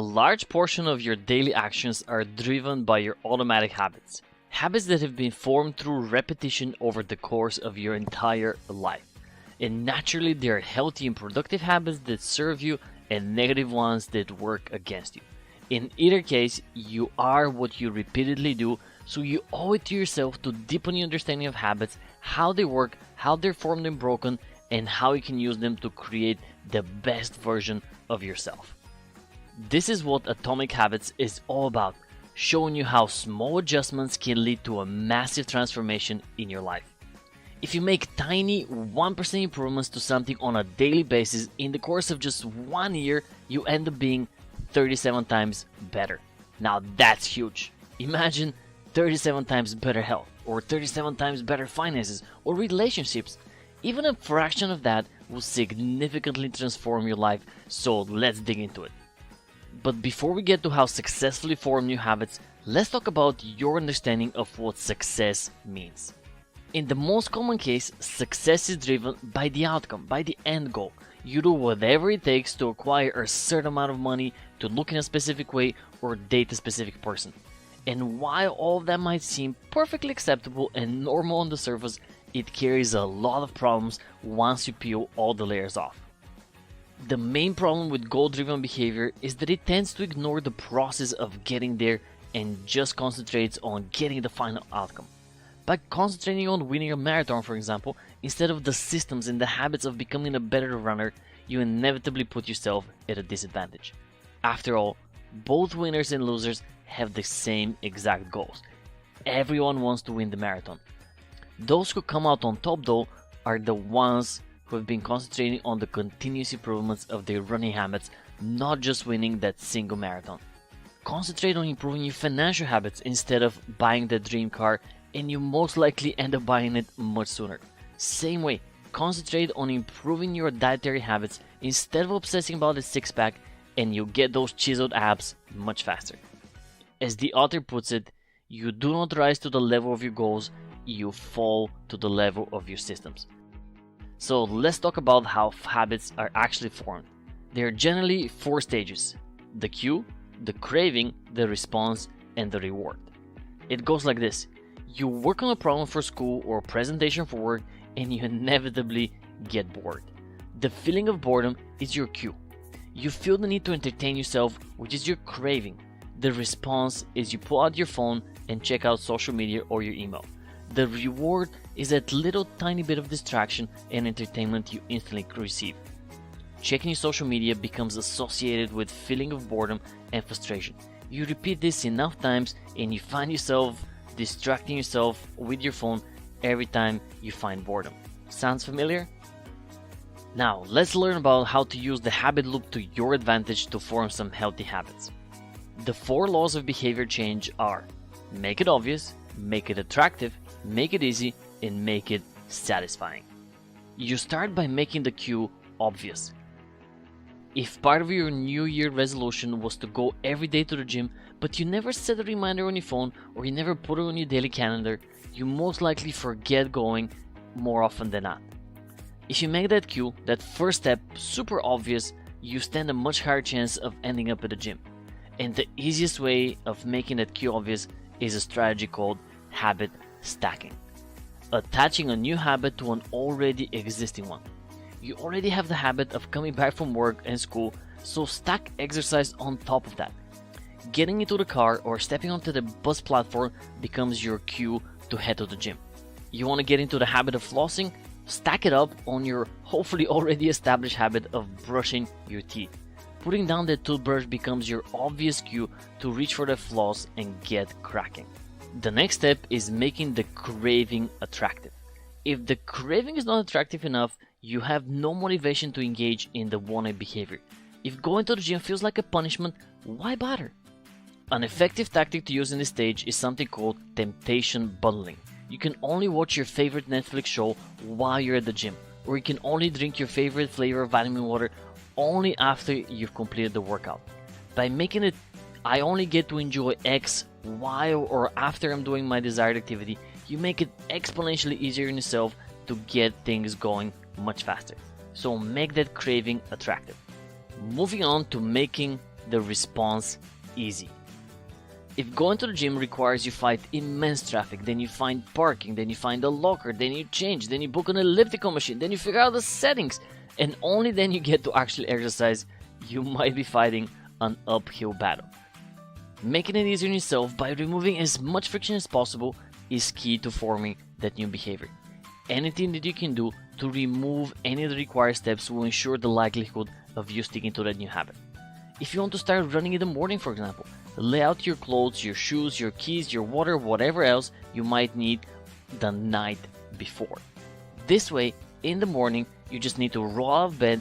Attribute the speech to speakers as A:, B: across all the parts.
A: A large portion of your daily actions are driven by your automatic habits. Habits that have been formed through repetition over the course of your entire life. And naturally, there are healthy and productive habits that serve you and negative ones that work against you. In either case, you are what you repeatedly do, so you owe it to yourself to deepen your understanding of habits, how they work, how they're formed and broken, and how you can use them to create the best version of yourself. This is what Atomic Habits is all about, showing you how small adjustments can lead to a massive transformation in your life. If you make tiny 1% improvements to something on a daily basis in the course of just 1 year, you end up being 37 times better. Now that's huge. Imagine 37 times better health, or 37 times better finances, or relationships. Even a fraction of that will significantly transform your life, so let's dig into it. But before we get to how successfully form new habits, let's talk about your understanding of what success means. In the most common case, success is driven by the outcome, by the end goal. You do whatever it takes to acquire a certain amount of money, to look in a specific way, or date a specific person. And while all of that might seem perfectly acceptable and normal on the surface, it carries a lot of problems once you peel all the layers off. The main problem with goal-driven behavior is that it tends to ignore the process of getting there and just concentrates on getting the final outcome. By concentrating on winning a marathon, for example, instead of the systems and the habits of becoming a better runner, you inevitably put yourself at a disadvantage. After all, both winners and losers have the same exact goals. Everyone wants to win the marathon. Those who come out on top, though, are the ones who have been concentrating on the continuous improvements of their running habits, not just winning that single marathon. Concentrate on improving your financial habits instead of buying the dream car, and you most likely end up buying it much sooner. Same way, concentrate on improving your dietary habits instead of obsessing about the six-pack, and you'll get those chiseled abs much faster. As the author puts it, you do not rise to the level of your goals, you fall to the level of your systems. So let's talk about how habits are actually formed. There are generally 4 stages: the cue, the craving, the response, and the reward. It goes like this. You work on a problem for school or a presentation for work, and you inevitably get bored. The feeling of boredom is your cue. You feel the need to entertain yourself, which is your craving. The response is you pull out your phone and check out social media or your email. The reward is that little tiny bit of distraction and entertainment you instantly receive. Checking your social media becomes associated with feeling of boredom and frustration. You repeat this enough times and you find yourself distracting yourself with your phone every time you find boredom. Sounds familiar? Now, let's learn about how to use the habit loop to your advantage to form some healthy habits. The 4 laws of behavior change are: make it obvious, make it attractive, make it easy, and make it satisfying. You start by making the cue obvious. If part of your New Year resolution was to go every day to the gym, but you never set a reminder on your phone or you never put it on your daily calendar, you most likely forget going more often than not. If you make that cue, that first step, super obvious, you stand a much higher chance of ending up at the gym. And the easiest way of making that cue obvious is a strategy called habit stacking. Attaching a new habit to an already existing one. You already have the habit of coming back from work and school, so stack exercise on top of that. Getting into the car or stepping onto the bus platform becomes your cue to head to the gym. You want to get into the habit of flossing? Stack it up on your hopefully already established habit of brushing your teeth. Putting down the toothbrush becomes your obvious cue to reach for the floss and get cracking. The next step is making the craving attractive. If the craving is not attractive enough, you have no motivation to engage in the wanted behavior. If going to the gym feels like a punishment, why bother? An effective tactic to use in this stage is something called temptation bundling. You can only watch your favorite Netflix show while you're at the gym, or you can only drink your favorite flavor of vitamin water only after you've completed the workout. By making it, I only get to enjoy X while or after I'm doing my desired activity, you make it exponentially easier on yourself to get things going much faster. So make that craving attractive. Moving on to making the response easy. If going to the gym requires you fight immense traffic, then you find parking, then you find a locker, then you change, then you book an elliptical machine, then you figure out the settings, and only then you get to actually exercise, you might be fighting an uphill battle. Making it easier on yourself by removing as much friction as possible is key to forming that new behavior. Anything that you can do to remove any of the required steps will ensure the likelihood of you sticking to that new habit. If you want to start running in the morning, for example, lay out your clothes, your shoes, your keys, your water, whatever else you might need the night before. This way, in the morning, you just need to roll out of bed,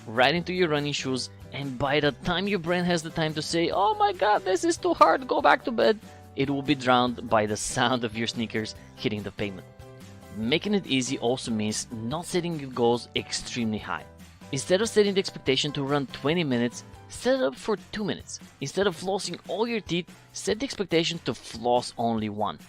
A: right into your running shoes, and by the time your brain has the time to say, "Oh my god, this is too hard, go back to bed," it will be drowned by the sound of your sneakers hitting the pavement. Making it easy also means not setting your goals extremely high. Instead of setting the expectation to run 20 minutes, set it up for 2 minutes. Instead of flossing all your teeth, set the expectation to floss only one.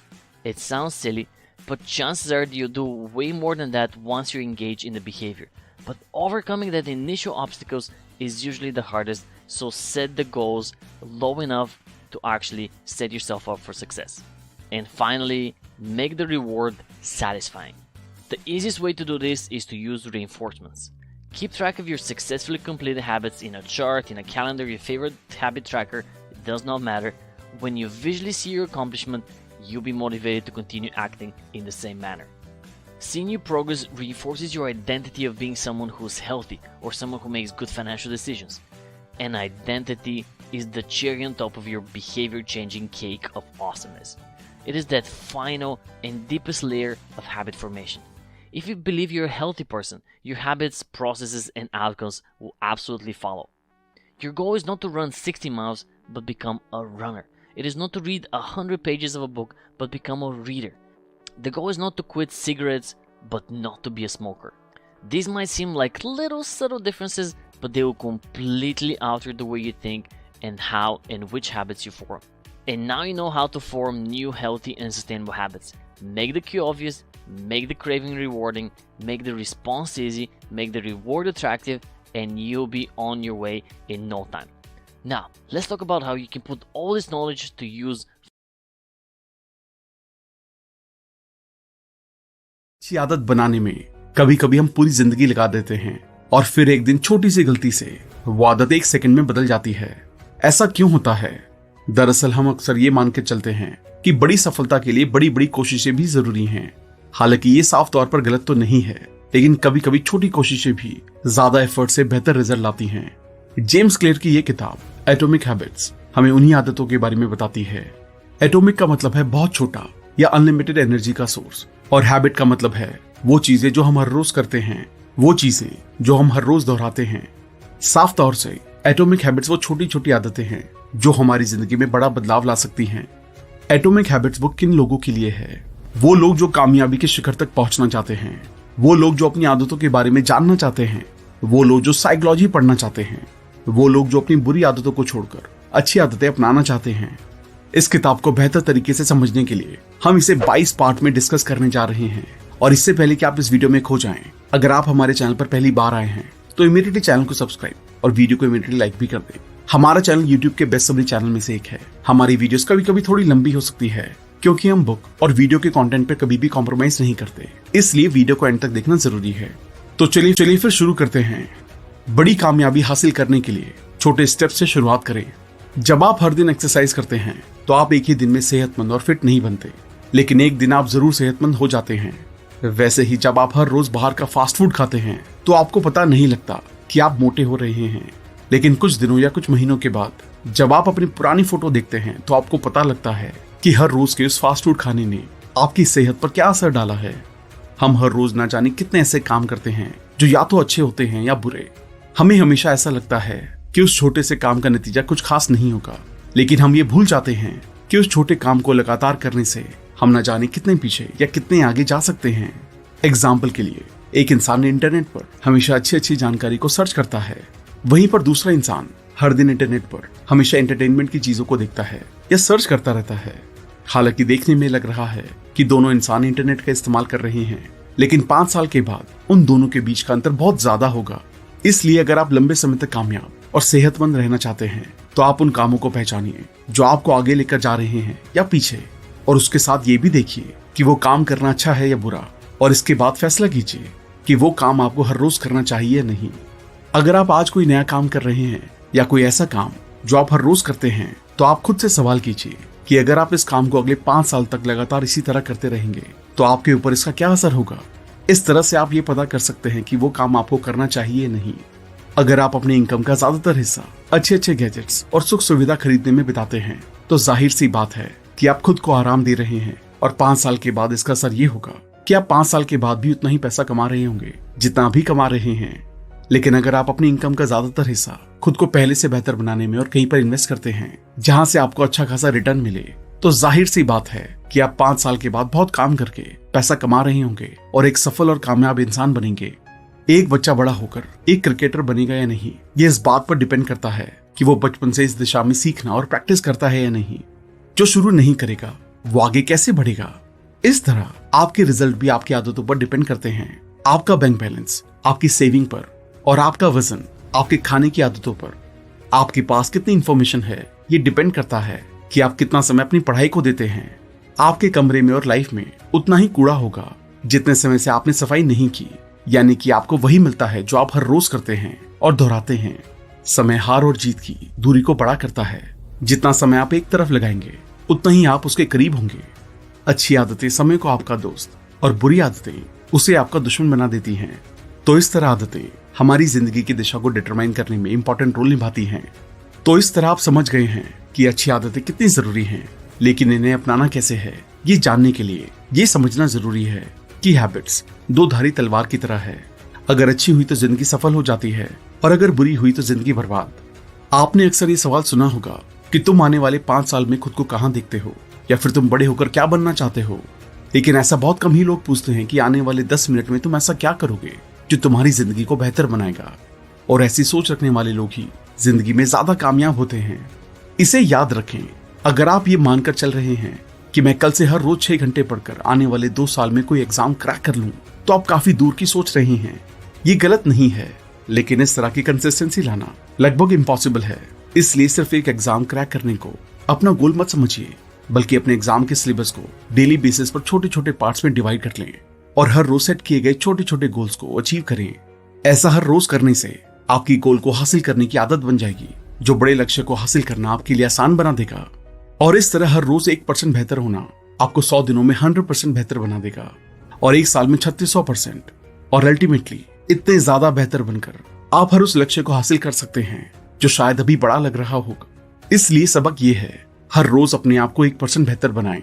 A: It sounds silly, but chances are that you'll do way more than that once you engage in the behavior. But overcoming that initial obstacles is usually the hardest, so set the goals low enough to actually set yourself up for success. And finally, make the reward satisfying. The easiest way to do this is to use reinforcements. Keep track of your successfully completed habits in a chart, in a calendar, your favorite habit tracker, it does not matter. When you visually see your accomplishment, you'll be motivated to continue acting in the same manner. Seeing your progress reinforces your identity of being someone who's healthy or someone who makes good financial decisions. And identity is the cherry on top of your behavior-changing cake of awesomeness. It is that final and deepest layer of habit formation. If you believe you're a healthy person, your habits, processes, and outcomes will absolutely follow. Your goal is not to run 60 miles, but become a runner. It is not to read 100 pages of a book, but become a reader. The goal is not to quit cigarettes, but not to be a smoker. These might seem like little subtle differences, but they will completely alter the way you think and how and which habits you form. And now you know how to form new healthy and sustainable habits. Make the cue obvious, make the craving rewarding, make the response easy, make the reward attractive, and you'll be on your way in no time. Now, let's talk about how you can put all this knowledge to use.
B: अच्छी आदत बनाने में कभी कभी हम पूरी जिंदगी लगा देते हैं और फिर एक दिन छोटी सी गलती से वो आदत 1 सेकंड में बदल जाती है। ऐसा क्यों होता है? दरअसल हम अक्सर ये मान के चलते हैं कि बड़ी सफलता के लिए बड़ी बड़ी कोशिशें भी जरूरी हैं। हालांकि ये साफ तौर पर गलत तो नहीं है, लेकिन कभी कभी छोटी कोशिशें भी ज्यादा एफर्ट से बेहतर रिजल्ट लाती हैं। जेम्स क्लियर की ये किताब एटॉमिक हैबिट्स हमें उन्हीं आदतों के बारे में बताती है। एटॉमिक का मतलब है बहुत छोटा या अनलिमिटेड एनर्जी का सोर्स, और हैबिट का मतलब है वो चीजें जो हम हर रोज करते हैं, वो चीजें जो हम हर रोज दोहराते हैं। साफ तौर से एटॉमिक हैबिट्स वो छोटी छोटी आदतें हैं जो हमारी जिंदगी में बड़ा बदलाव ला सकती हैं। एटॉमिक हैबिट्स वो किन लोगों के लिए है? वो लोग जो कामयाबी के शिखर तक पहुंचना चाहते हैं, वो लोग जो अपनी आदतों के बारे में जानना चाहते हैं, वो लोग जो साइकोलॉजी पढ़ना चाहते हैं, वो लोग जो अपनी बुरी आदतों को छोड़कर अच्छी आदतें अपनाना चाहते हैं। इस किताब को बेहतर तरीके से समझने के लिए हम इसे 22 पार्ट में डिस्कस करने जा रहे हैं। और इससे पहले कि आप इस वीडियो में खो जाएं, अगर आप हमारे चैनल पर पहली बार आए हैं तो इमीडिएटली चैनल को सब्सक्राइब और वीडियो को इमीडिएटली लाइक भी कर दें। हमारा चैनल यूट्यूब के बेस्ट समरी चैनल में से एक है। हमारी वीडियोस कभी कभी थोड़ी लंबी हो सकती है क्योंकि हम बुक और वीडियो के कंटेंट पे कभी भी कॉम्प्रोमाइज नहीं करते, इसलिए वीडियो को एंड तक देखना जरूरी है। तो चलिए फिर शुरू करते हैं। बड़ी कामयाबी हासिल करने के लिए छोटे स्टेप से शुरुआत करें। जब आप हर दिन एक्सरसाइज करते हैं तो आप एक ही दिन में सेहतमंद और फिट नहीं बनते, लेकिन एक दिन आप जरूर सेहतमंद हो जाते हैं। वैसे ही जब आप हर रोज बाहर का फास्ट फूड खाते हैं तो आपको पता नहीं लगता कि आप मोटे हो रहे हैं, लेकिन कुछ दिनों या कुछ महीनों के बाद जब आप अपनी पुरानी फोटो देखते हैं तो आपको पता लगता है कि हर रोज के उस फास्ट फूड खाने ने आपकी सेहत पर क्या असर डाला है। हम हर रोज ना जाने कितने ऐसे काम करते हैं जो या तो अच्छे होते हैं या बुरे। हमें हमेशा ऐसा लगता है कि उस छोटे से काम का नतीजा कुछ खास नहीं होगा, लेकिन हम ये भूल जाते हैं कि उस छोटे काम को लगातार करने से हम ना जाने कितने पीछे या कितने आगे जा सकते हैं। एग्जाम्पल के लिए, एक इंसान इंटरनेट पर हमेशा अच्छी जानकारी को सर्च करता है, वहीं पर दूसरा इंसान हर दिन इंटरनेट पर हमेशा एंटरटेनमेंट की चीजों को देखता है या सर्च करता रहता है। हालांकि देखने में लग रहा है कि दोनों इंसान इंटरनेट का इस्तेमाल कर रहे हैं, लेकिन 5 साल के बाद उन दोनों के बीच का अंतर बहुत ज्यादा होगा। इसलिए अगर आप लंबे समय तक कामयाब और सेहतमंद रहना चाहते हैं तो आप उन कामों को पहचानिए जो आपको आगे लेकर जा रहे हैं या पीछे, और उसके साथ ये भी देखिए कि वो काम करना अच्छा है या बुरा, और इसके बाद फैसला कीजिए कि वो काम आपको हर रोज करना चाहिए या नहीं। अगर आप आज कोई नया काम कर रहे हैं या कोई ऐसा काम जो आप हर रोज करते हैं, तो आप खुद से सवाल कीजिए कि अगर आप इस काम को अगले 5 साल तक लगातार इसी तरह करते रहेंगे तो आपके ऊपर इसका क्या असर होगा। इस तरह से आप ये पता कर सकते हैं कि वो काम आपको करना चाहिए या नहीं। अगर आप अपनी इनकम का ज्यादातर हिस्सा अच्छे अच्छे गैजेट्स और सुख सुविधा खरीदने में बिताते हैं, तो जाहिर सी बात है कि आप खुद को आराम दे रहे हैं, और 5 साल के बाद इसका असर ये होगा कि आप 5 साल के बाद भी उतना ही पैसा कमा रहे होंगे जितना अभी कमा रहे हैं। लेकिन अगर आप अपनी इनकम का ज्यादातर हिस्सा खुद को पहले से बेहतर बनाने में और कहीं पर इन्वेस्ट करते हैं जहां से आपको अच्छा खासा रिटर्न मिले, तो जाहिर सी बात है कि आप 5 साल के बाद बहुत काम करके पैसा कमा रहे होंगे और एक सफल और कामयाब इंसान बनेंगे। एक बच्चा बड़ा होकर एक क्रिकेटर बनेगा या नहीं, ये इस बात पर डिपेंड करता है कि वो बचपन से इस दिशा में सीखना और प्रैक्टिस करता है या नहीं। जो शुरू नहीं करेगा वो आगे कैसे बढ़ेगा। इस तरह आपके रिजल्ट भी आपकी आदतों पर डिपेंड करते हैं, आपका बैंक बैलेंस आपकी सेविंग पर, और आपका वजन आपके खाने की आदतों पर। आपके पास कितनी इंफॉर्मेशन है ये डिपेंड करता है कि आप कितना समय अपनी पढ़ाई को देते हैं। आपके कमरे में और लाइफ में उतना ही कूड़ा होगा जितने समय से आपने सफाई नहीं की, यानी कि आपको वही मिलता है जो आप हर रोज करते हैं और दोहराते हैं। समय हार और जीत की दूरी को बड़ा करता है। जितना समय आप एक तरफ लगाएंगे उतना ही आप उसके करीब होंगे। अच्छी आदतें समय को आपका दोस्त और बुरी आदतें उसे आपका दुश्मन बना देती हैं। तो इस तरह आदतें हमारी जिंदगी की दिशा को डिटरमाइन करने में इंपॉर्टेंट रोल निभाती हैं। तो इस तरह आप समझ गए हैं कि अच्छी आदतें कितनी जरूरी हैं, लेकिन इन्हें अपनाना कैसे है ये जानने के लिए ये समझना जरूरी है कि हैबिट्स 2 धारी तलवार की तरह है। अगर अच्छी हुई तो जिंदगी सफल हो जाती है, और अगर बुरी हुई तो जिंदगी बर्बाद। आपने अक्सर ये सवाल सुना होगा कि तुम आने वाले 5 साल में खुद को कहाँ देखते हो, या फिर तुम बड़े होकर क्या बनना चाहते हो। लेकिन ऐसा बहुत कम ही लोग पूछते हैं कि आने वाले 10 मिनट में तुम ऐसा क्या करोगे जो तुम्हारी जिंदगी को बेहतर बनाएगा। और ऐसी सोच रखने वाले लोग ही जिंदगी में ज्यादा कामयाब होते हैं। इसे याद रखें, अगर आप ये मानकर चल रहे हैं कि मैं कल से हर रोज 6 घंटे पढ़कर आने वाले 2 साल में कोई एग्जाम क्रैक कर लूं, तो आप काफी दूर की सोच रहे हैं। ये गलत नहीं है, लेकिन इस तरह की कंसिस्टेंसी लाना लगभग इम्पॉसिबल है। इसलिए सिर्फ एक एग्जाम क्रैक करने को अपना गोल मत समझिए, बल्कि अपने एग्जाम के सिलेबस को डेली बेसिस पर छोटे छोटे पार्ट्स में डिवाइड कर लें और हर रोज सेट किए गए छोटे छोटे गोल्स को अचीव करें। ऐसा हर रोज करने से आपकी गोल को हासिल करने की आदत बन जाएगी, जो बड़े लक्ष्य को हासिल करना आपके लिए आसान बना देगा। और इस तरह हर रोज 1% बेहतर होना आपको 100 दिनों में 100% बेहतर बना देगा, और 1 साल में 3600%, और अल्टीमेटली इतने ज्यादा बेहतर बनकर आप हर उस लक्ष्य को हासिल कर सकते हैं जो शायद अभी बड़ा लग रहा होगा। इसलिए सबक ये है, हर रोज अपने आप को 1% बेहतर बनाएं।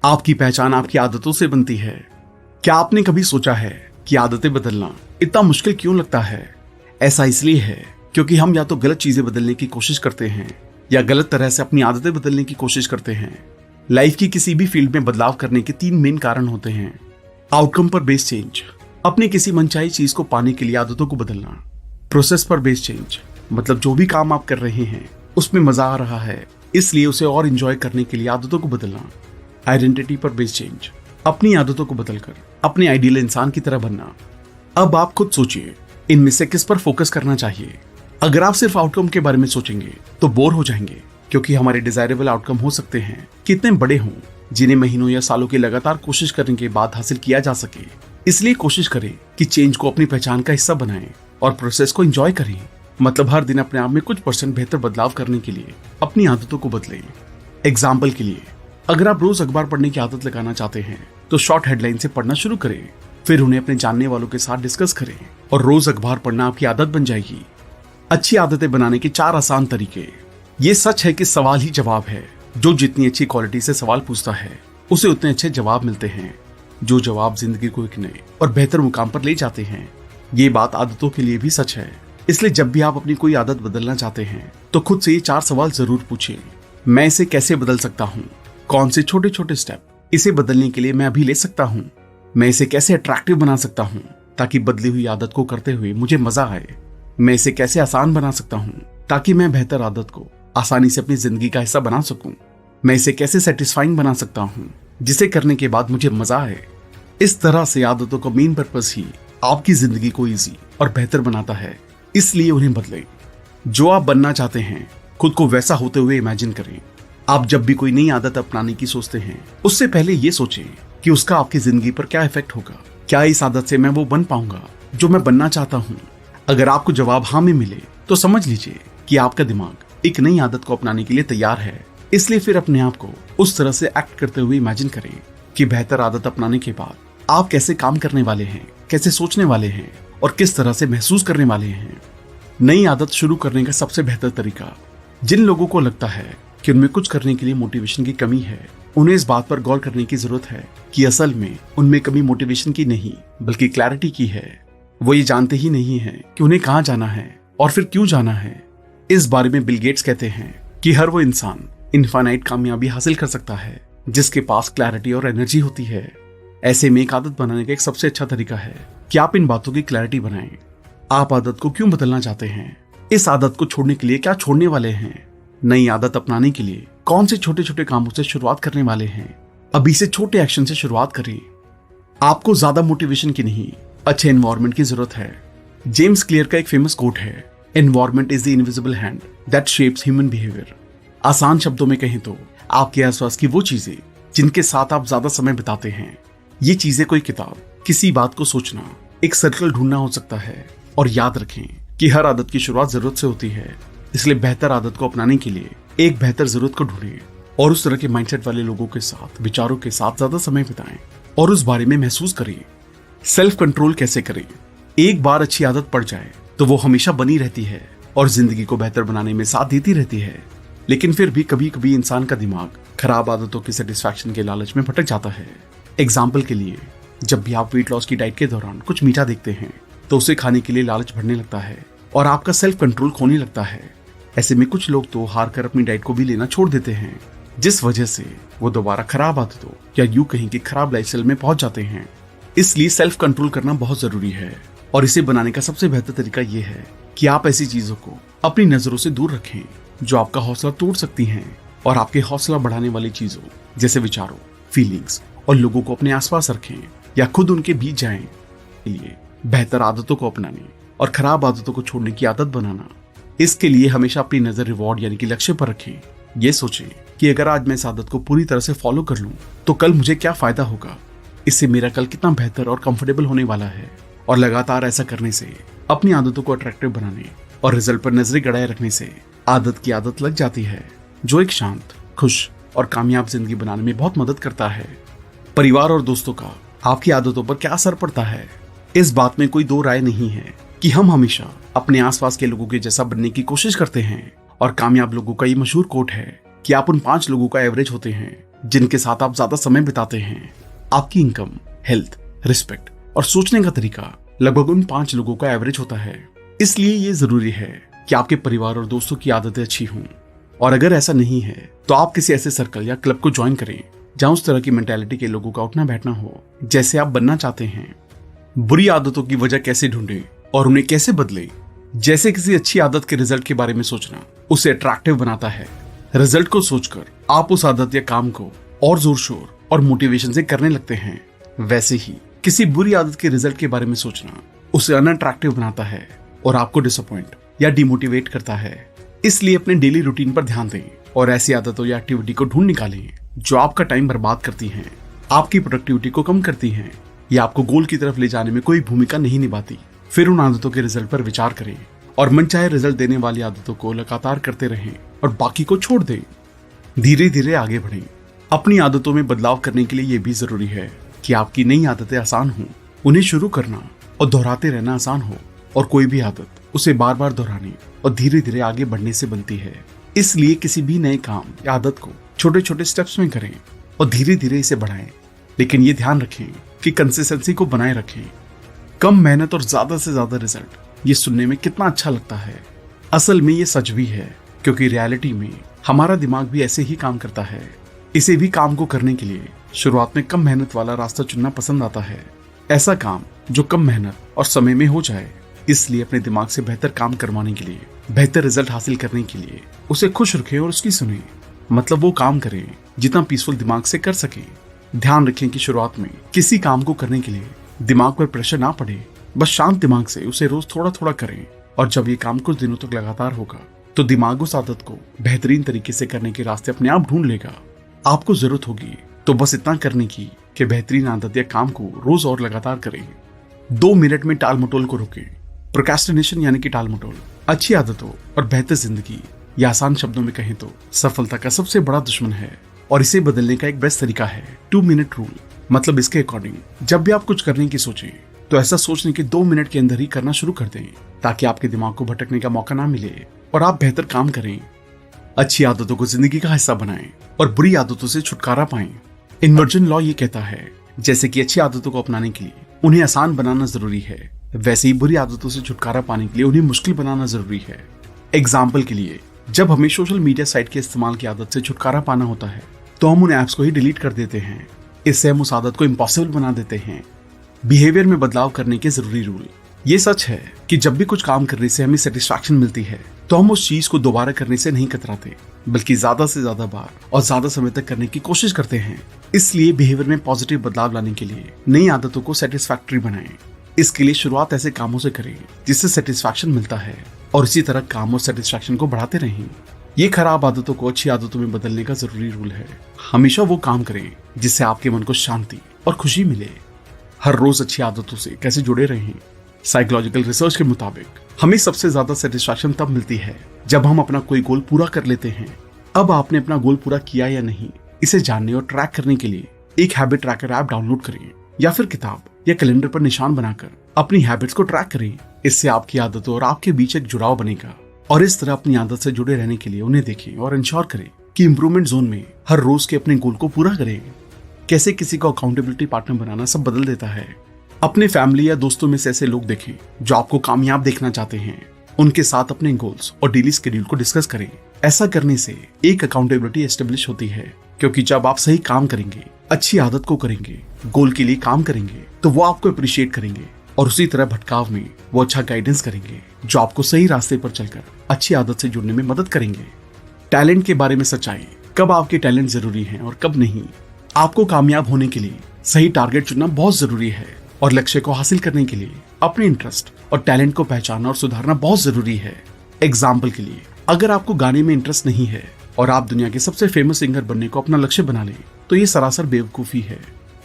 B: आपकी पहचान आपकी आदतों से बनती है। क्या आपने कभी सोचा है कि आदतें बदलना इतना मुश्किल क्यों लगता है? ऐसा इसलिए है क्योंकि हम या तो गलत चीजें बदलने की कोशिश करते हैं या गलत तरह से अपनी आदतें बदलने की कोशिश करते हैं। लाइफ की किसी भी फील्ड में बदलाव करने के 3 मेन कारण होते हैं। आउटकम पर बेस्ड चेंज, अपनी किसी मनचाही चीज को पाने के लिए आदतों को बदलना। प्रोसेस पर बेस्ड चेंज, मतलब जो भी काम आप कर रहे हैं उसमें मजा आ रहा है, इसलिए उसे और एंजॉय करने के लिए आदतों को बदलना। आइडेंटिटी पर बेस्ड चेंज, अपनी आदतों को बदलकर अपने आइडियल इंसान की तरह बनना। अब आप खुद सोचिए, इनमें से किस पर फोकस करना चाहिए। अगर आप सिर्फ आउटकम के बारे में सोचेंगे तो बोर हो जाएंगे, क्योंकि हमारे डिजायरेबल आउटकम हो सकते हैं कि इतने बड़े हों जिन्हें महीनों या सालों की लगातार कोशिश करने के बाद हासिल किया जा सके। इसलिए कोशिश करें कि चेंज को अपनी पहचान का हिस्सा बनाएं और प्रोसेस को एंजॉय करें। मतलब हर दिन अपने आप में कुछ % बेहतर बदलाव करने के लिए अपनी आदतों को बदलें। एग्जाम्पल के लिए, अगर आप रोज अखबार पढ़ने की आदत लगाना चाहते हैं तो शॉर्ट हेडलाइन से पढ़ना शुरू करें, फिर उन्हें अपने जानने वालों के साथ डिस्कस करें, और रोज अखबार पढ़ना आपकी आदत बन जाएगी। अच्छी आदतें बनाने के 4 आसान तरीके। ये सच है कि सवाल ही जवाब है। जो जितनी अच्छी क्वालिटी से सवाल पूछता है उसे उतने अच्छे जवाब मिलते हैं, जो जवाब जिंदगी को एक नए और बेहतर मुकाम पर ले जाते हैं। ये बात आदतों के लिए भी सच है। इसलिए जब भी आप अपनी कोई आदत बदलना चाहते हैं तो खुद से ये 4 सवाल जरूर पूछिए। मैं इसे कैसे बदल सकता हूँ? कौन से छोटे छोटे स्टेप इसे बदलने के लिए मैं अभी ले सकता हूँ? मैं इसे कैसे अट्रैक्टिव बना सकता हूँ ताकि बदली हुई आदत को करते हुए मुझे मजा आए? मैं इसे कैसे आसान बना सकता हूँ ताकि मैं बेहतर आदत को आसानी से अपनी जिंदगी का हिस्सा बना सकूं? मैं इसे कैसे सेटिस्फाइंग बना सकता हूँ जिसे करने के बाद मुझे मजा आए? इस तरह से आदतों का मेन पर्पस ही आपकी जिंदगी को इजी और बेहतर बनाता है, इसलिए उन्हें बदलें। जो आप बनना चाहते हैं खुद को वैसा होते हुए इमेजिन करें। आप जब भी कोई नई आदत अपनाने की सोचते हैं उससे पहले ये सोचें कि उसका आपकी जिंदगी पर क्या इफेक्ट होगा। क्या इस आदत से मैं वो बन पाऊंगा जो मैं बनना चाहता हूँ? अगर आपको जवाब हाँ में मिले तो समझ लीजिए कि आपका दिमाग एक नई आदत को अपनाने के लिए तैयार है। इसलिए फिर अपने आप को उस तरह से एक्ट करते हुए इमेजिन करें कि बेहतर आदत अपनाने के बाद आप कैसे काम करने वाले हैं, कैसे सोचने वाले हैं और किस तरह से महसूस करने वाले हैं। नई आदत शुरू करने का सबसे बेहतर तरीका, जिन लोगों को लगता है कि उनमें कुछ करने के लिए मोटिवेशन की कमी है, उन्हें इस बात पर गौर करने की जरूरत है कि असल में उनमें कमी मोटिवेशन की नहीं बल्कि क्लैरिटी की है। वो ये जानते ही नहीं है कि उन्हें कहाँ जाना है और फिर क्यों जाना है। इस बारे में बिल गेट्स कहते हैं कि हर वो इंसान इनफाइनाइट कामयाबी हासिल कर सकता है जिसके पास क्लैरिटी और एनर्जी होती है। ऐसे में एक आदत बनाने का एक सबसे अच्छा तरीका है कि आप इन बातों की क्लैरिटी बनाएं। आप आदत को क्यों बदलना चाहते हैं? इस आदत को छोड़ने के लिए क्या छोड़ने वाले हैं? नई आदत अपनाने के लिए कौन से छोटे छोटे कामों से शुरुआत करने वाले हैं? अभी से छोटे एक्शन से शुरुआत करें। आपको ज्यादा मोटिवेशन की नहीं, अच्छे एनवायरनमेंट की जरूरत है। जेम्स क्लियर का एक फेमस कोट है, environment is the invisible hand that shapes human behaviour. आसान शब्दों में कहें तो आपके आसपास की वो चीजें जिनके साथ आप ज्यादा समय बिताते हैं। ये चीजें कोई किताब, किसी बात को सोचना, एक सर्कल ढूंढना हो सकता है। और याद रखें कि हर आदत की शुरुआत जरूरत से होती है। इसलिए बेहतर आदत को अपनाने के लिए एक बेहतर जरूरत को ढूंढें और उस तरह के माइंडसेट वाले लोगों के साथ, विचारों के साथ ज्यादा समय बिताएं और उस बारे में महसूस करें। सेल्फ कंट्रोल कैसे करें? एक बार अच्छी आदत पड़ जाए तो वो हमेशा बनी रहती है और जिंदगी को बेहतर बनाने में साथ देती रहती है। लेकिन फिर भी कभी कभी इंसान का दिमाग खराब आदतों की सेटिस्फैक्शन के लालच में भटक जाता है। एग्जाम्पल के लिए, जब भी आप वेट लॉस की डाइट के दौरान कुछ मीठा देखते हैं तो उसे खाने के लिए लालच बढ़ने लगता है और आपका सेल्फ कंट्रोल खोने लगता है। ऐसे में कुछ लोग तो हार कर अपनी डाइट को भी लेना छोड़ देते हैं, जिस वजह से वो दोबारा खराब आदतों या यूं कहीं कि खराब लाइफस्टाइल में पहुंच जाते हैं। इसलिए सेल्फ कंट्रोल करना बहुत जरूरी है और इसे बनाने का सबसे बेहतर तरीका ये है कि आप ऐसी चीजों को अपनी नजरों से दूर रखें जो आपका हौसला तोड़ सकती हैं और आपके हौसला बढ़ाने वाली चीजों जैसे विचारों, फीलिंग्स और लोगों को अपने आसपास रखें या खुद उनके बीच जाएं। लिए बेहतर आदतों को अपनाने और खराब आदतों को छोड़ने की आदत बनाना, इसके लिए हमेशा अपनी नजर रिवॉर्ड यानी कि लक्ष्य पर रखें। ये सोचें कि अगर आज मैं इस आदत को पूरी तरह से फॉलो कर लूं तो कल मुझे क्या फायदा होगा, इससे मेरा कल कितना बेहतर और कंफर्टेबल होने वाला है। और लगातार ऐसा करने से, अपनी आदतों को अट्रैक्टिव बनाने और रिजल्ट पर नजरें गड़ाए रखने से आदत की आदत लग जाती है, जो एक शांत, खुश और कामयाब जिंदगी बनाने में बहुत मदद करता है। परिवार और दोस्तों का आपकी आदतों पर क्या असर पड़ता है, इस बात में कोई दो राय नहीं है कि हम हमेशा अपने आसपास के लोगों के जैसा बनने की कोशिश करते हैं। और कामयाब लोगों का ये मशहूर कोट है कि आप उन 5 लोगों का एवरेज होते हैं जिनके साथ आप ज्यादा समय बिताते हैं। आपकी इनकम, हेल्थ, रिस्पेक्ट और सोचने का तरीका लगभग उन 5 लोगों का एवरेज होता है। इसलिए ये जरूरी है कि आपके परिवार और दोस्तों की आदतें अच्छी हों। और अगर ऐसा नहीं है तो आप किसी ऐसे सर्कल या क्लब को ज्वाइन करें जहां उस तरह की मेंटालिटी के लोगों का उठना बैठना हो जैसे आप बनना चाहते हैं। बुरी आदतों की वजह कैसे ढूंढें और उन्हें कैसे बदलें? जैसे किसी अच्छी आदत के रिजल्ट के बारे में सोचना उसे अट्रैक्टिव बनाता है। रिजल्ट को सोचकर आप उस आदत या काम को और जोर शोर और मोटिवेशन से करने लगते हैं। वैसे ही किसी बुरी आदत के रिजल्ट के बारे में सोचना उसे अनअट्रैक्टिव बनाता है और आपको डिसअपॉइंट या डिमोटिवेट करता है। इसलिए अपने डेली रूटीन पर ध्यान दें और ऐसी आदतों या एक्टिविटी को ढूंढ निकालें जो आपका टाइम बर्बाद करती हैं, आपकी प्रोडक्टिविटी को कम करती हैं या आपको गोल की तरफ ले जाने में कोई भूमिका नहीं निभाती। फिर उन आदतों के रिजल्ट पर विचार करें और मनचाहे रिजल्ट देने वाली आदतों को लगातार करते रहें और बाकी को छोड़ दें। धीरे धीरे आगे बढ़ें। अपनी आदतों में बदलाव करने के लिए यह भी जरूरी है कि आपकी नई आदतें आसान हों। उन्हें शुरू करना और दोहराते रहना आसान हो और कोई भी आदत उसे बार बार दोहराने और धीरे धीरे आगे बढ़ने से बनती है। इसलिए किसी भी नए काम या आदत को छोटे छोटे स्टेप्स में करें और धीरे धीरे इसे बढ़ाएं। लेकिन ये ध्यान रखें कि कंसिस्टेंसी को बनाए रखें। कम मेहनत और ज्यादा से ज्यादा रिजल्ट, ये सुनने में कितना अच्छा लगता है। असल में ये सच भी है, क्योंकि रियलिटी में हमारा दिमाग भी ऐसे ही काम करता है। इसे भी काम को करने के लिए शुरुआत में कम मेहनत वाला रास्ता चुनना पसंद आता है। ऐसा काम जो कम मेहनत और समय में हो जाए। इसलिए अपने दिमाग से बेहतर काम करवाने के लिए, बेहतर रिजल्ट हासिल करने के लिए उसे खुश रखें और उसकी सुने। मतलब वो काम करें जितना पीसफुल दिमाग से कर सके। ध्यान रखें कि शुरुआत में किसी काम को करने के लिए दिमाग पर प्रेशर ना पड़े। बस शांत दिमाग से उसे रोज थोड़ा थोड़ा करें और जब ये काम कुछ दिनों तक लगातार होगा तो दिमाग उस आदत को बेहतरीन तरीके से करने के रास्ते अपने आप ढूंढ लेगा। आपको जरूरत होगी तो बस इतना करने की कि बेहतरीन आदत या काम को रोज और लगातार करें। 2 मिनट में टाल मटोल को रोकें। प्रोक्रेस्टिनेशन यानी कि टाल मटोल अच्छी आदतों और बेहतर जिंदगी या आसान शब्दों में कहें तो सफलता का सबसे बड़ा दुश्मन है और इसे बदलने का एक बेस्ट तरीका है 2 मिनट रूल। मतलब इसके अकॉर्डिंग जब भी आप कुछ करने की सोचें तो ऐसा सोचने के 2 मिनट के अंदर ही करना शुरू कर दें ताकि आपके दिमाग को भटकने का मौका ना मिले और आप बेहतर काम करें। अच्छी आदतों को जिंदगी का हिस्सा बनाएं और बुरी आदतों से छुटकारा पाएं। इन्वर्जन लॉ ये कहता है जैसे कि अच्छी आदतों को अपनाने के लिए उन्हें आसान बनाना जरूरी है, वैसे ही बुरी आदतों से छुटकारा पाने के लिए उन्हें मुश्किल बनाना जरूरी है। एग्जाम्पल के लिए जब हमें सोशल मीडिया साइट के इस्तेमाल की आदत से छुटकारा पाना होता है तो हम उन ऐप्स को ही डिलीट कर देते हैं। इससे हम उस आदत को इम्पॉसिबल बना देते हैं। बिहेवियर में बदलाव करने के जरूरी रूल। ये सच है कि जब भी कुछ काम करने से हमें सेटिस्फैक्शन मिलती है तो हम उस चीज को दोबारा करने से नहीं कतराते, बल्कि ज्यादा से ज्यादा बार और ज्यादा समय तक करने की कोशिश करते हैं। इसलिए बिहेवियर में पॉजिटिव बदलाव लाने के लिए नई आदतों को सेटिस्फैक्टरी बनाएं। इसके लिए शुरुआत ऐसे कामों से करें जिससे सेटिस्फैक्शन मिलता है और इसी तरह काम और सेटिस्फैक्शन को बढ़ाते रहें। ये खराब आदतों को अच्छी आदतों में बदलने का जरूरी रूल है। हमेशा वो काम करें जिससे आपके मन को शांति और खुशी मिले। हर रोज अच्छी आदतों से कैसे जुड़े रहें। साइकोलॉजिकल रिसर्च के मुताबिक हमें सबसे ज्यादा सेटिस्फैक्शन तब मिलती है जब हम अपना कोई गोल पूरा कर लेते हैं। अब आपने अपना गोल पूरा किया या नहीं, इसे जानने और ट्रैक करने के लिए एक हैबिट ट्रैकर ऐप डाउनलोड करें या फिर किताब या कैलेंडर पर निशान बनाकर अपनी हैबिट्स को ट्रैक करें। इससे आपकी आदतों और आपके बीच एक जुड़ाव बनेगा और इस तरह अपनी आदत से जुड़े रहने के लिए उन्हें देखें और इंश्योर करें कि इंप्रूवमेंट जोन में हर रोज के अपने गोल को पूरा करें। कैसे किसी को अकाउंटेबिलिटी पार्टनर बनाना सब बदल देता है। अपने फैमिली या दोस्तों में से ऐसे लोग देखें जो आपको कामयाब देखना चाहते हैं। उनके साथ अपने गोल्स और डेली शेड्यूल को डिस्कस करें। ऐसा करने से एक अकाउंटेबिलिटी एस्टेब्लिश होती है, क्योंकि जब आप सही काम करेंगे, अच्छी आदत को करेंगे, गोल के लिए काम करेंगे, तो वो आपको अप्रिशिएट करेंगे और उसी तरह भटकाव में वो अच्छा गाइडेंस करेंगे जो आपको सही रास्ते पर चलकर अच्छी आदत से जुड़ने में मदद करेंगे। टैलेंट के बारे में सच्चाई। कब आपके टैलेंट जरूरी हैं और कब नहीं। आपको कामयाब होने के लिए सही टारगेट चुनना बहुत जरूरी है और लक्ष्य को हासिल करने के लिए अपने इंटरेस्ट और टैलेंट को पहचानना और सुधारना बहुत जरूरी है। एग्जाम्पल के लिए अगर आपको गाने में इंटरेस्ट नहीं है और आप दुनिया के सबसे फेमस सिंगर बनने को अपना लक्ष्य बना लें तो ये सरासर बेवकूफी है।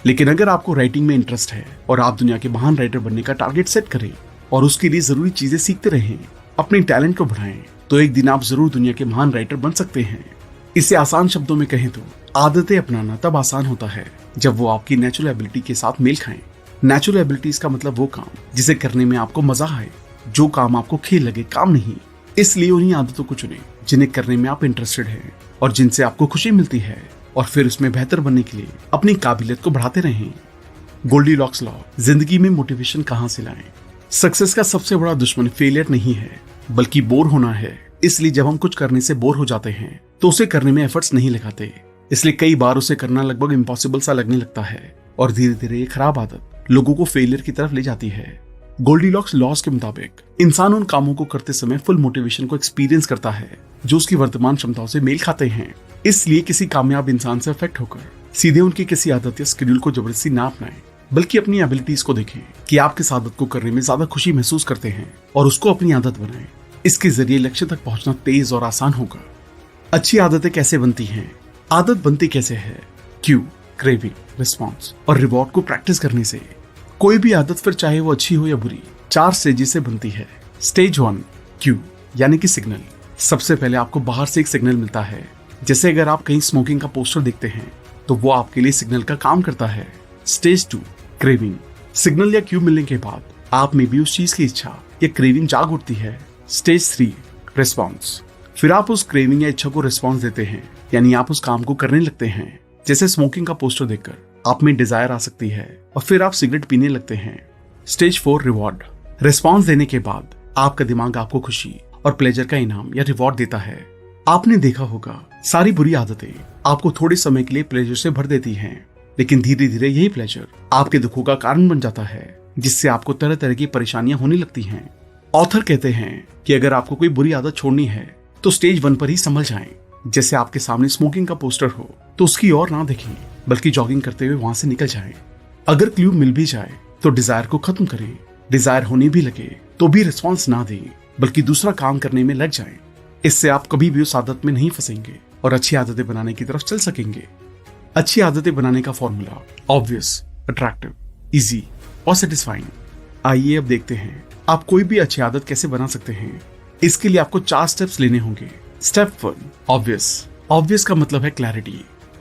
B: लेकिन अगर आपको राइटिंग में इंटरेस्ट है और आप दुनिया के महान राइटर बनने का टारगेट सेट करें और उसके लिए जरूरी चीजें सीखते रहें, अपने टैलेंट को बढ़ाएं, तो एक दिन आप जरूर दुनिया के महान राइटर बन सकते हैं। इसे आसान शब्दों में कहें तो आदतें अपनाना तब आसान होता है जब वो आपकी नेचुरल एबिलिटी के साथ मेल खाएं। नेचुरल एबिलिटीज का मतलब वो काम जिसे करने में आपको मजा आए, जो काम आपको खेल लगे, काम नहीं। इसलिए उन्हीं आदतों को चुनें जिन्हें करने में आप इंटरेस्टेड हैं और जिनसे आपको खुशी मिलती है, और फिर उसमें बेहतर बनने के लिए अपनी काबिलियत को बढ़ाते रहें। Goldilocks law. जिंदगी में मोटिवेशन कहां से लाएं। सक्सेस का सबसे बड़ा दुश्मन फेलियर नहीं है बल्कि बोर होना है। इसलिए जब हम कुछ करने से बोर हो जाते हैं तो उसे करने में एफर्ट्स नहीं लगाते। इसलिए कई बार उसे करना लगभग इम्पॉसिबल सा लगने लगता है और धीरे धीरे ये खराब आदत लोगों को फेलियर की तरफ ले जाती है। गोल्डीलॉक्स लॉस के मुताबिक इंसान उन कामों को करते समय फुल मोटिवेशन को एक्सपीरियंस करता है जो उसकी वर्तमान क्षमताओं से मेल खाते हैं। इसलिए किसी कामयाब इंसान से अफेक्ट होकर सीधे उनकी किसी आदत या शेड्यूल को जबरदस्ती ना अपनाएं, बल्कि अपनी एबिलिटीज को देखें कि आप किस आदत को करने में ज्यादा खुशी महसूस करते हैं और उसको अपनी आदत बनाएं। इसके जरिए लक्ष्य तक पहुंचना तेज और आसान होगा। अच्छी आदतें कैसे बनती हैं। आदत बनती कैसे है। क्यू, क्रेविंग, रिस्पॉन्स और रिवॉर्ड को प्रैक्टिस करने से। कोई भी आदत फिर चाहे वो अच्छी हो या बुरी 4 स्टेजेस से बनती है। स्टेज 1 क्यू यानी कि सिग्नल। सबसे पहले आपको बाहर से एक सिग्नल मिलता है। जैसे अगर आप कहीं स्मोकिंग का पोस्टर देखते हैं तो वो आपके लिए सिग्नल का काम करता है। Stage 2 craving. सिग्नल या क्यू मिलने के बाद आप में भी उस चीज की इच्छा या क्रेविंग जाग उठती है। Stage 3 response. फिर आप उस क्रेविंग या इच्छा को रिस्पॉन्स देते हैं, यानी आप उस काम को करने लगते हैं। जैसे स्मोकिंग का पोस्टर देखकर आप में डिजायर आ सकती है और फिर आप सिगरेट पीने लगते हैं। Stage 4 reward. रिस्पॉन्स देने के बाद आपका दिमाग आपको खुशी और प्लेजर का इनाम या रिवॉर्ड देता है। आपने देखा होगा सारी बुरी आदतें आपको थोड़े समय के लिए प्लेजर से भर देती हैं, लेकिन धीरे धीरे यही प्लेजर आपके दुखों का कारण बन जाता है, जिससे आपको तरह तरह की परेशानियां होने लगती हैं। ऑथर कहते हैं कि अगर आपको कोई बुरी आदत छोड़नी है तो स्टेज 1 पर ही संभल जाएं। जैसे आपके सामने स्मोकिंग का पोस्टर हो तो उसकी ओर ना देखें, बल्कि जॉगिंग करते हुए वहां से निकल जाएं। अगर क्लू मिल भी जाए तो डिजायर को खत्म करें। डिजायर होने भी लगे तो भी रिस्पॉन्स ना दें। बल्कि दूसरा काम करने में लग जाएं। इससे आप कभी भी उस आदत में नहीं फंसेंगे और अच्छी आदतें बनाने की तरफ चल सकेंगे। अच्छी आदतें बनाने का फॉर्मूला: ऑब्वियस, अट्रैक्टिव, इजी और सेटिस्फाइंग। आइए अब देखते हैं आप कोई भी अच्छी आदत कैसे बना सकते हैं। इसके लिए आपको 4 स्टेप्स लेने होंगे। Step 1, obvious. ऑब्वियस का मतलब है क्लैरिटी।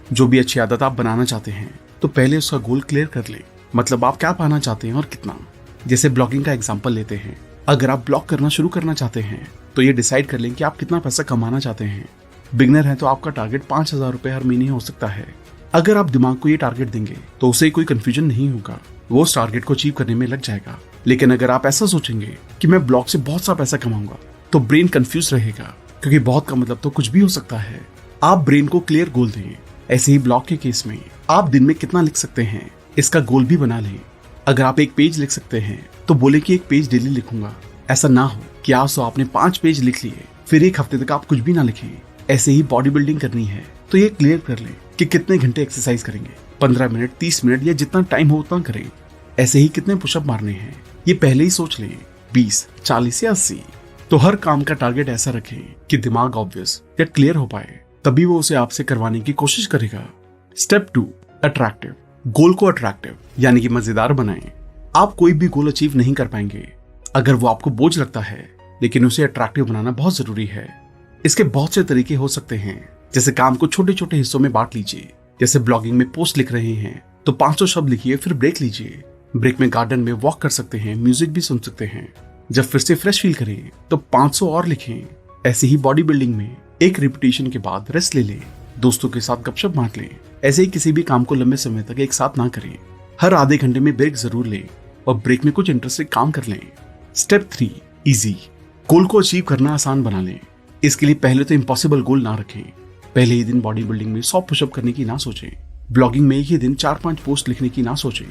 B: जो भी अच्छी आदत आप बनाना चाहते हैं तो पहले उसका गोल क्लियर कर ले, मतलब आप क्या पाना चाहते हैं और कितना। जैसे ब्लॉगिंग का एग्जांपल लेते हैं। अगर आप ब्लॉग करना शुरू करना चाहते हैं तो ये डिसाइड कर लें कि आप कितना पैसा कमाना चाहते हैं। बिगनर है तो आपका टारगेट 5,000 रुपए हर महीने हो सकता है। अगर आप दिमाग को ये टारगेट देंगे तो उसे कोई कंफ्यूजन नहीं होगा, वो उस टारगेट को अचीव करने में लग जाएगा। लेकिन अगर आप ऐसा सोचेंगे कि मैं ब्लॉग से बहुत सा पैसा कमाऊंगा तो ब्रेन कंफ्यूज रहेगा, क्योंकि बहुत का मतलब तो कुछ भी हो सकता है। आप ब्रेन को क्लियर गोल दें। ऐसे ही ब्लॉग के केस में आप दिन में कितना लिख सकते हैं इसका गोल भी बना लें। अगर आप 1 पेज लिख सकते हैं तो बोले कि 1 पेज डेली लिखूंगा। ऐसा ना हो कि आज तो आपने 5 पेज लिख लिए फिर 1 हफ्ते तक आप कुछ भी ना लिखें। ऐसे ही बॉडी बिल्डिंग करनी है तो ये क्लियर कर लें कि कितने घंटे एक्सरसाइज करेंगे, 15 मिनट, 30 मिनट या जितना टाइम हो उतना करें। ऐसे ही कितने पुशअप मारने हैं ये पहले ही सोच लें, 20, 40 या 80। तो हर काम का टारगेट ऐसा रखें कि दिमाग ऑब्वियस या क्लियर हो पाए, तभी वो उसे आपसे करवाने की कोशिश करेगा। Step 2, attractive. गोल को अट्रैक्टिव यानी कि मजेदार बनाएं। आप कोई भी गोल अचीव नहीं कर पाएंगे अगर वो आपको बोझ लगता है, लेकिन उसे अट्रैक्टिव बनाना बहुत जरूरी है। इसके बहुत से तरीके हो सकते हैं, जैसे काम को छोटे छोटे हिस्सों में बांट लीजिए। जैसे ब्लॉगिंग में पोस्ट लिख रहे हैं तो 500 शब्द लिखिए, फिर ब्रेक लीजिए। ब्रेक में गार्डन में वॉक कर सकते हैं, म्यूजिक भी सुन सकते हैं। जब फिर से फ्रेश फील करें तो 500 और लिखें। ऐसे ही बॉडी बिल्डिंग में एक रिपीटेशन के बाद रेस्ट ले लें, दोस्तों के साथ गपशप बांट लें। ऐसे ही किसी भी काम को लंबे समय तक एक साथ ना करें। हर आधे घंटे में ब्रेक जरूर लें और ब्रेक में कुछ इंटरेस्टिंग काम कर लें। Step 3, easy. गोल को अचीव करना आसान बना लें। इसके लिए पहले तो इम्पॉसिबल गोल ना रखें। पहले ही दिन बॉडी बिल्डिंग में 100 पुशअप करने की ना सोचें। ब्लॉगिंग में एक ही दिन 4-5 पोस्ट लिखने की ना सोचें।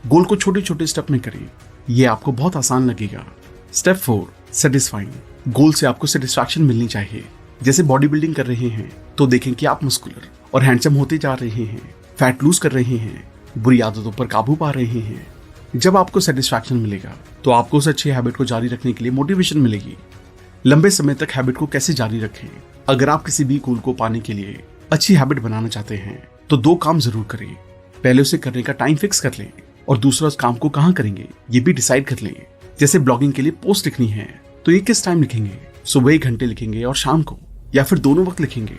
B: गोल को छोटे छोटे स्टेप में करें, ये आपको बहुत आसान लगेगा। Step 4, satisfying. गोल से आपको सेटिस्फैक्शन मिलनी चाहिए। जैसे बॉडी बिल्डिंग कर रहे हैं तो देखें कि आप मस्कुलर और हैंडसम होते जा रहे हैं, फैट लूज कर रहे हैं, बुरी आदतों पर काबू पा रहे हैं। जब आपको सेटिस्फैक्शन मिलेगा तो आपको उस अच्छी हैबिट को जारी रखने के लिए मोटिवेशन मिलेगी। लंबे समय तक हैबिट को कैसे जारी रखें? अगर आप किसी भी गोल को पाने के लिए अच्छी हैबिट बनाना चाहते हैं तो 2 काम जरूर करें। पहले उसे करने का टाइम फिक्स कर लें और दूसरा उस काम को कहाँ करेंगे ये भी डिसाइड कर लें। जैसे ब्लॉगिंग के लिए पोस्ट लिखनी है तो ये किस टाइम लिखेंगे, सुबह 1 घंटे लिखेंगे और शाम को, या फिर दोनों वक्त लिखेंगे,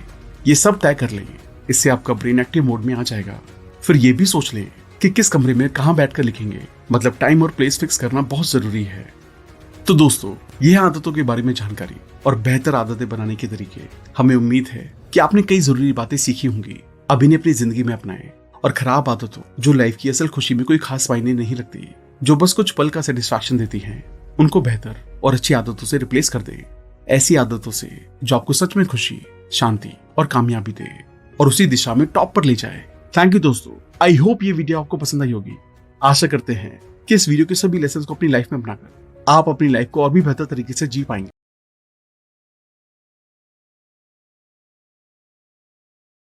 B: ये सब तय कर लें। इससे आपका ब्रेन एक्टिव मोड में आ जाएगा। फिर ये भी सोच लें कि किस कमरे में कहाँ बैठकर लिखेंगे, मतलब टाइम और प्लेस फिक्स करना बहुत जरूरी है। तो दोस्तों, ये आदतों के बारे में जानकारी और बेहतर आदतें बनाने के तरीके। हमें उम्मीद है कि आपने कई जरूरी बातें सीखी होंगी, अब इन्हें अपनी जिंदगी में अपनाएं और खराब आदतों जो लाइफ की असल खुशी में कोई खास मायने नहीं रखती, जो बस कुछ पल का सेटिस्फैक्शन देती हैं, उनको बेहतर और अच्छी आदतों से रिप्लेस कर दें। ऐसी आदतों से जो आपको सच में खुशी, शांति और कामयाबी दे और उसी दिशा में टॉप पर ले जाए। थैंक यू दोस्तों, आई होप ये वीडियो आपको पसंद आई होगी। आशा करते हैं कि इस वीडियो के सभी लेसन्स को अपनी लाइफ में अपनाकर आप अपनी लाइफ को और भी बेहतर तरीके से जी पाएंगे।